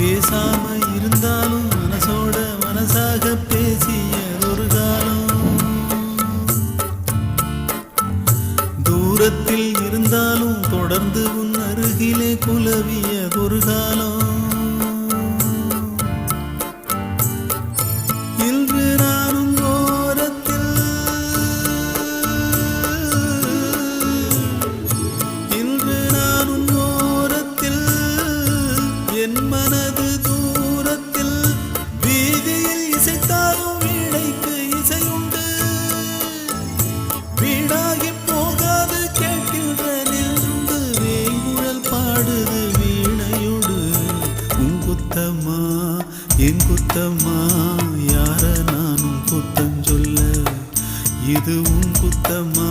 பேசாம இருந்தாலும் மனசோட மனசாக பேசிய ஒரு காலம், தூரத்தில் இருந்தாலும் தொடர்ந்து உன் அருகிலே குலவிய ஒரு காலம். இன்று நானும் ஓரத்தில், இன்று நானும் ஓரத்தில், என் மனது தூரத்தில், வீதியில் இசைத்தாலும் வீணைக்கு இசையுண்டு. வீடாகி போகாது கேட்கின்ற நின்று வேங்குழல் பாடுது வீணையோடு. உன் குத்தம்மா என் குத்தம்மா, யார நானும் குத்தம் சொல்ல, இது உன் குத்தம்மா.